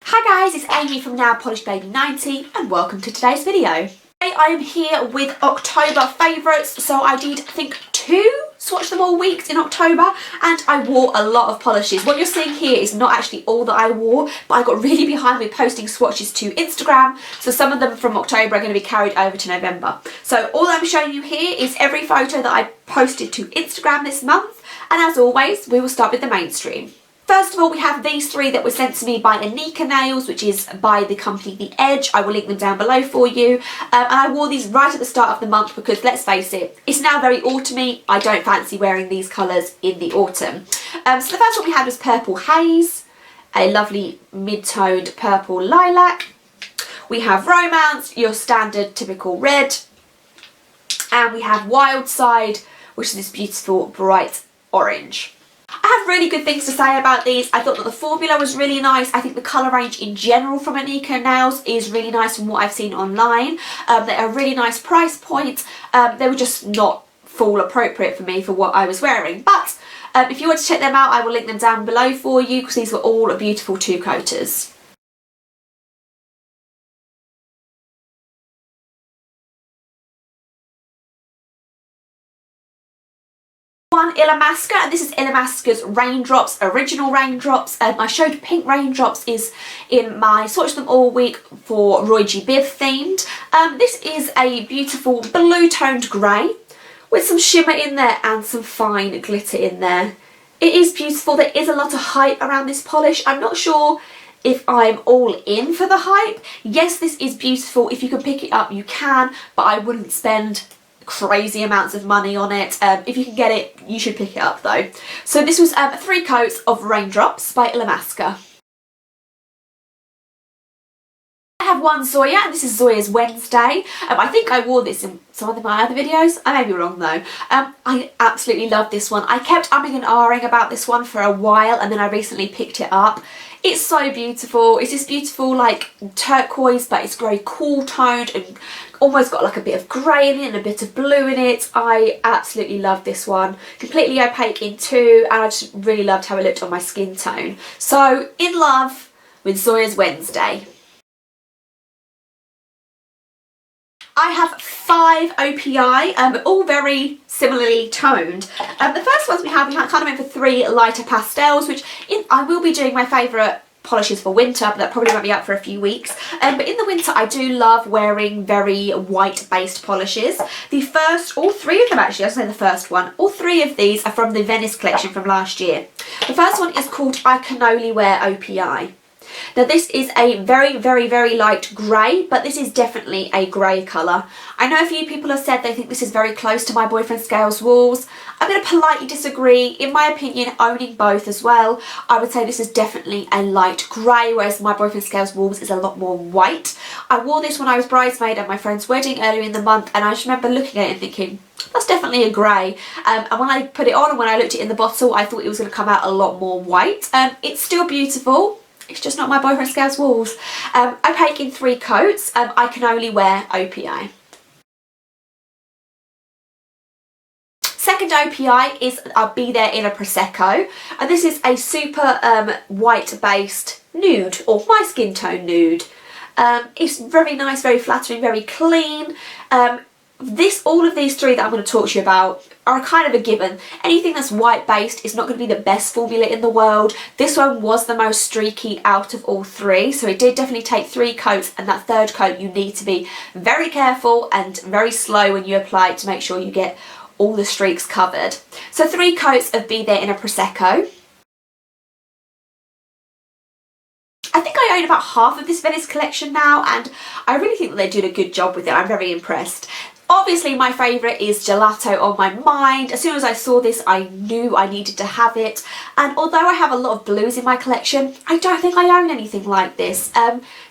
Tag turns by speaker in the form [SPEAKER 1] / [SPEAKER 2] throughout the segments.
[SPEAKER 1] Hi guys, it's Amy from Nail Polish Baby 90 and welcome to today's video. Today I am here with October favourites, so I did think 2 swatch them all weeks in October and I wore a lot of polishes. What you're seeing here is not actually all that I wore, but I got really behind with posting swatches to Instagram, so some of them from October are going to be carried over to November. So all I'm showing you here is every photo that I posted to Instagram this month, and as always we will start with the mainstream. First of all, we have these 3 that were sent to me by Annika Nails, which is by the company The Edge. I will link them down below for you. And I wore these right at the start of the month because, let's face it, it's now very autumny. I don't fancy wearing these colours in the autumn. So the first one we had was Purple Haze, a lovely mid-toned purple lilac. We have Romance, your standard typical red. And we have Wild Side, which is this beautiful bright orange. I have really good things to say about these. I thought that the formula was really nice. I think the colour range in general from Annika Nails is really nice from what I've seen online. They're a really nice price point. They were just not full appropriate for me for what I was wearing. But if you want to check them out, I will link them down below for you because these were all beautiful 2-coaters. One Illamasqua, and this is Illamasqua's Raindrops, original Raindrops. I showed pink Raindrops is in my swatch them all week for Roy G. Biv themed. This is a beautiful blue toned grey with some shimmer in there and some fine glitter in there. It is beautiful. There is a lot of hype around this polish. I'm not sure if I'm all in for the hype. Yes, this is beautiful. If you can pick it up, you can, but I wouldn't spend crazy amounts of money on it. If you can get it, you should pick it up though. So this was 3 coats of Raindrops by Illamasqua. I have one Zoya, and this is Sawyers Wednesday. I think I wore this in some of my other videos. I may be wrong though. I absolutely love this one. I kept umming and ahhing about this one for a while and then I recently picked it up. It's so beautiful. It's this beautiful like turquoise, but it's very cool toned and almost got like a bit of grey in it and a bit of blue in it. I absolutely love this one. Completely opaque in 2 and I just really loved how it looked on my skin tone. So in love with Sawyers Wednesday. I have 5 OPI, all very similarly toned. The first ones we kind of went for 3 lighter pastels, which I will be doing my favourite polishes for winter, but that probably won't be out for a few weeks. But in the winter I do love wearing very white based polishes. All 3 of them actually, I'll say the first one, all 3 of these are from the Venice collection from last year. The first one is called Cannoli Wear Opi. Now this is a very, very, very light grey, but this is definitely a grey colour. I know a few people have said they think this is very close to My Boyfriend Scales Walls. I'm going to politely disagree. In my opinion, owning both as well, I would say this is definitely a light grey, whereas My Boyfriend Scales Walls is a lot more white. I wore this when I was bridesmaid at my friend's wedding earlier in the month, and I just remember looking at it and thinking, that's definitely a grey. And when I put it on and when I looked at it in the bottle, I thought it was going to come out a lot more white. It's still beautiful. It's just not My Boyfriend Scales Walls. Opaque in 3 coats. I Can Only Wear OPI. Second OPI is Be There In A Prosecco. And this is a super white based nude, or my skin tone nude. It's very nice, very flattering, very clean. All of these 3 that I'm going to talk to you about are kind of a given. Anything that's white based is not going to be the best formula in the world. This one was the most streaky out of all 3, so it did definitely take 3 coats, and that 3rd coat you need to be very careful and very slow when you apply it to make sure you get all the streaks covered. So 3 coats of Be There In A Prosecco. I think I own about half of this Venice collection now, and I really think that they're doing a good job with it. I'm very impressed. Obviously my favourite is Gelato On My Mind. As soon as I saw this I knew I needed to have it, and although I have a lot of blues in my collection, I don't think I own anything like this.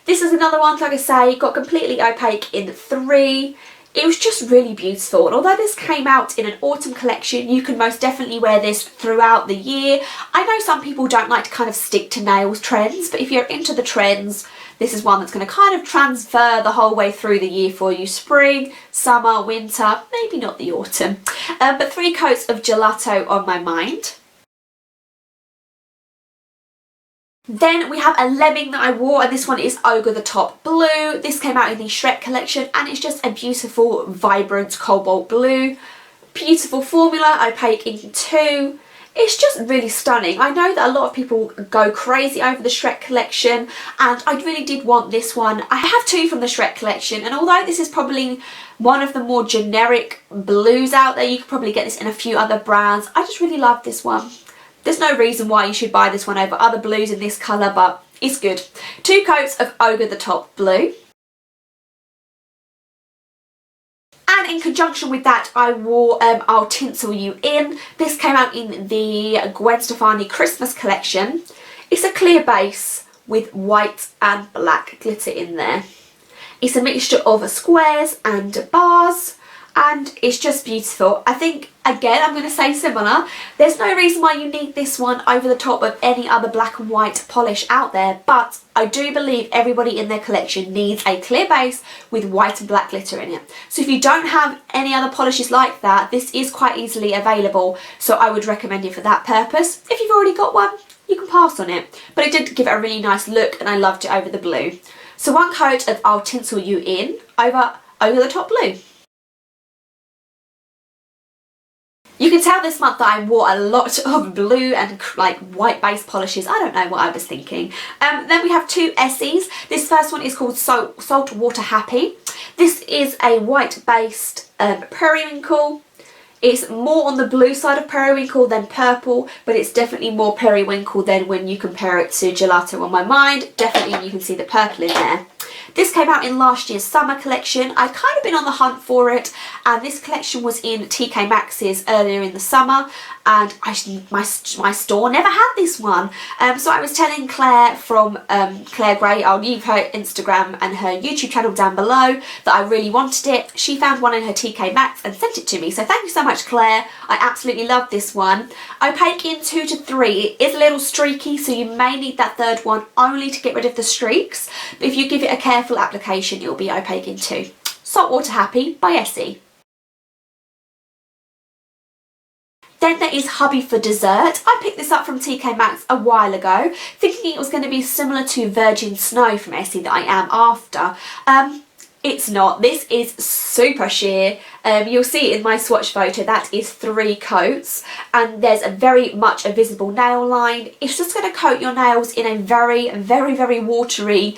[SPEAKER 1] This is another one, like I say, got completely opaque in 3. It was just really beautiful, and although this came out in an autumn collection, you can most definitely wear this throughout the year. I know some people don't like to kind of stick to nails trends, but if you're into the trends, this is one that's going to kind of transfer the whole way through the year for you. Spring, summer, winter, maybe not the autumn. But 3 coats of Gelato On My Mind. Then we have a lemming that I wore, and this one is Ogre The Top Blue. This came out in the Shrek collection, and it's just a beautiful, vibrant cobalt blue. Beautiful formula, opaque in 2. It's just really stunning. I know that a lot of people go crazy over the Shrek collection, and I really did want this one. I have 2 from the Shrek collection, and although this is probably one of the more generic blues out there, you could probably get this in a few other brands. I just really love this one. There's no reason why you should buy this one over other blues in this colour, but it's good. 2 coats of Ogre The Top Blue. And in conjunction with that, I wore I'll Tinsel You In. This came out in the Gwen Stefani Christmas collection. It's a clear base with white and black glitter in there. It's a mixture of squares and bars, and it's just beautiful. I think, again, I'm going to say similar. There's no reason why you need this one over the top of any other black and white polish out there, but I do believe everybody in their collection needs a clear base with white and black glitter in it. So if you don't have any other polishes like that, this is quite easily available, so I would recommend it for that purpose. If you've already got one, you can pass on it. But it did give it a really nice look, and I loved it over the blue. So 1 coat of I'll Tinsel You In over The Top Blue. You can tell this month that I wore a lot of blue and like white base polishes. I don't know what I was thinking. Then we have 2 Essies. This first one is called Saltwater Happy. This is a white based periwinkle. It's more on the blue side of periwinkle than purple, but it's definitely more periwinkle than when you compare it to Gelato On My Mind. Definitely you can see the purple in there. This came out in last year's summer collection. I'd kind of been on the hunt for it, and this collection was in TK Maxx's earlier in the summer, and my store never had this one. So I was telling Claire from Clare Grey, I'll leave her Instagram and her YouTube channel down below, that I really wanted it. She found one in her TK Maxx and sent it to me, so thank you so much, Claire. I absolutely love this one. Opaque in 2 to 3. It is a little streaky, so you may need that 3rd one only to get rid of the streaks, but if you give it a careful application, it will be opaque in 2. Saltwater Happy by Essie. Then there is Hubby for Dessert. I picked this up from TK Maxx a while ago, thinking it was going to be similar to Virgin Snow from Essie that I am after. It's not. This is super sheer. You'll see in my swatch photo that is 3 coats, and there's very much a visible nail line. It's just going to coat your nails in a very, very, very watery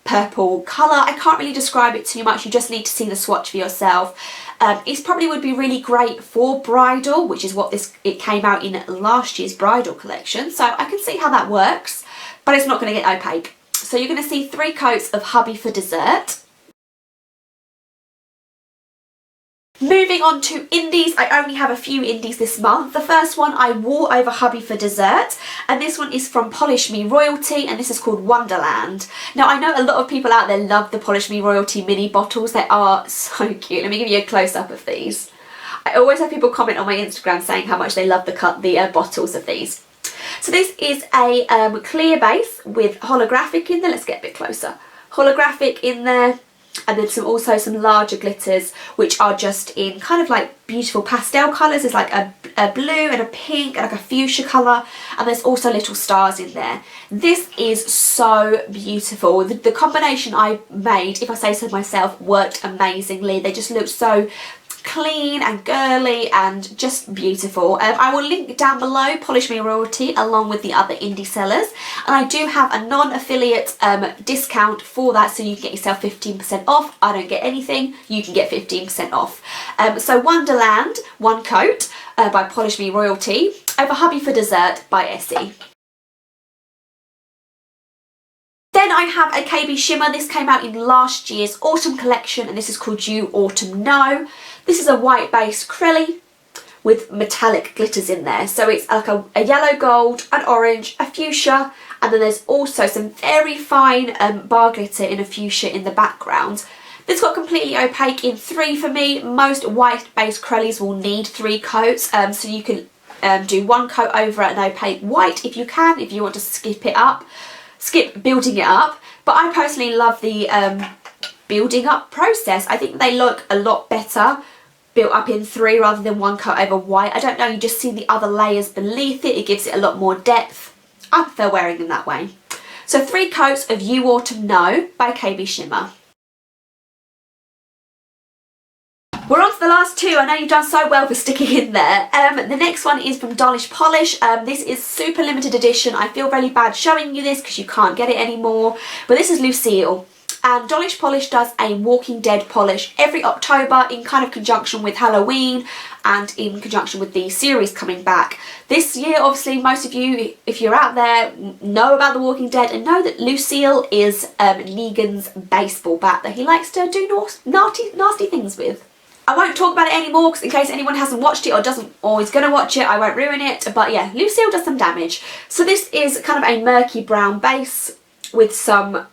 [SPEAKER 1] purple colour. I can't really describe it too much. You just need to see the swatch for yourself. It probably would be really great for bridal, which is what it came out in last year's bridal collection. So I can see how that works, but it's not going to get opaque. So you're going to see 3 coats of Hubby for Dessert. Moving on to indies, I only have a few indies this month. The first one I wore over Hubby for Dessert, and this one is from Polish Me Royalty, and this is called Wonderland. Now I know a lot of people out there love the Polish Me Royalty mini bottles. They are so cute. Let me give you a close-up of these. I always have people comment on my Instagram saying how much they love the bottles of these. So this is a clear base with holographic in there. Let's get a bit closer. Holographic in there. And then also some larger glitters, which are just in kind of like beautiful pastel colours. There's like a blue and a pink and like a fuchsia colour, and there's also little stars in there. This is so beautiful. The combination I made, if I say so myself, worked amazingly. They just looked so clean and girly and just beautiful. I will link down below Polish Me Royalty along with the other indie sellers, and I do have a non-affiliate discount for that, so you can get yourself 15% off. I don't get anything, you can get 15% off. So Wonderland, 1 coat by Polish Me Royalty over Hubby for Dessert by Essie. Then I have a Kbshimmer. This came out in last year's autumn collection, and this is called You Autumn Know. This is a white base Chrelly with metallic glitters in there. So it's like a yellow gold, an orange, a fuchsia, and then there's also some very fine bar glitter in a fuchsia in the background. This got completely opaque in 3 for me. Most white base Chrellys will need 3 coats, so you can do 1 coat over an opaque white if you can, if you want to skip building it up. But I personally love the building up process. I think they look a lot better built up in 3 rather than 1 coat over white. I don't know, you just see the other layers beneath it. It gives it a lot more depth. I prefer wearing them that way. So 3 coats of You Autumn No by Kbshimmer. We're on to the last 2. I know you've done so well for sticking in there. The next one is from Dollish Polish. This is super limited edition. I feel really bad showing you this because you can't get it anymore. But this is Lucille. And Dollish Polish does a Walking Dead polish every October in kind of conjunction with Halloween and in conjunction with the series coming back. This year, obviously, most of you, if you're out there, know about The Walking Dead and know that Lucille is Negan's baseball bat that he likes to do nasty things with. I won't talk about it anymore because in case anyone hasn't watched it or is going to watch it, I won't ruin it. But yeah, Lucille does some damage. So this is kind of a murky brown base with some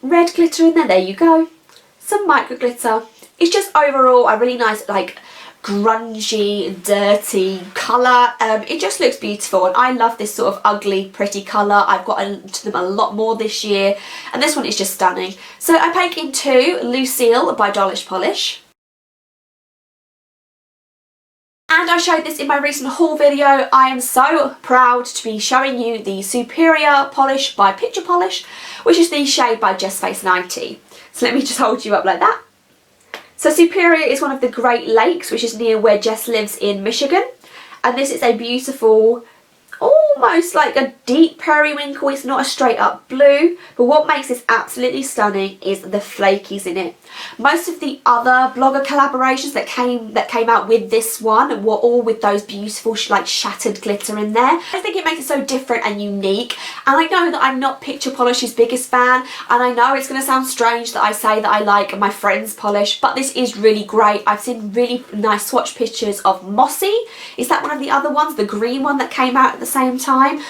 [SPEAKER 1] red glitter in there. There you go. Some micro glitter. It's just overall a really nice, like, grungy, dirty colour. It just looks beautiful and I love this sort of ugly, pretty colour. I've got into them a lot more this year and this one is just stunning. So I pack in 2 Lucille by Dollish Polish. And I showed this in my recent haul video. I am so proud to be showing you the Superior Polish by Picture Polish, which is the shade by Just Face 90. So let me just hold you up like that. So Superior is one of the Great Lakes, which is near where Jess lives in Michigan. And this is a beautiful, almost like a deep periwinkle. It's not a straight up blue, but what makes this absolutely stunning is the flakies in it. Most of the other blogger collaborations that came out with this one were all with those beautiful like shattered glitter in there. I think it makes it so different and unique, and I know that I'm not Picture Polish's biggest fan, and I know it's going to sound strange that I say that I like my friend's polish, but this is really great. I've seen really nice swatch pictures of Mossy. Is that one of the other ones? The green one that came out at the same time?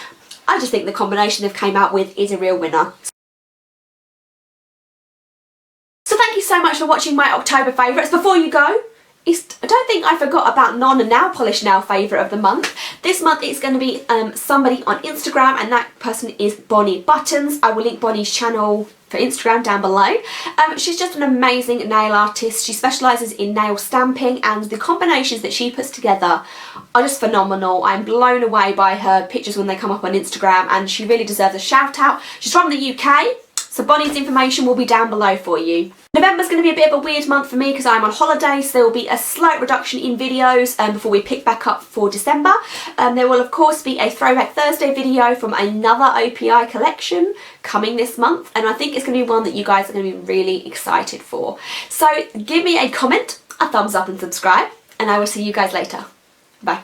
[SPEAKER 1] I just think the combination they've came out with is a real winner. So thank you so much for watching my October favourites. Before you go, I don't think I forgot about Nail Polish Nail favourite of the month. This month it's going to be somebody on Instagram, and that person is Bonnie Buttons. I will link Bonnie's channel for Instagram down below. She's just an amazing nail artist. She specialises in nail stamping, and the combinations that she puts together are just phenomenal. I'm blown away by her pictures when they come up on Instagram, and she really deserves a shout out. She's from the UK. So Bonnie's information will be down below for you. November's going to be a bit of a weird month for me because I'm on holiday, so there will be a slight reduction in videos before we pick back up for December. There will of course be a Throwback Thursday video from another OPI collection coming this month, and I think it's going to be one that you guys are going to be really excited for. So give me a comment, a thumbs up and subscribe, and I will see you guys later. Bye.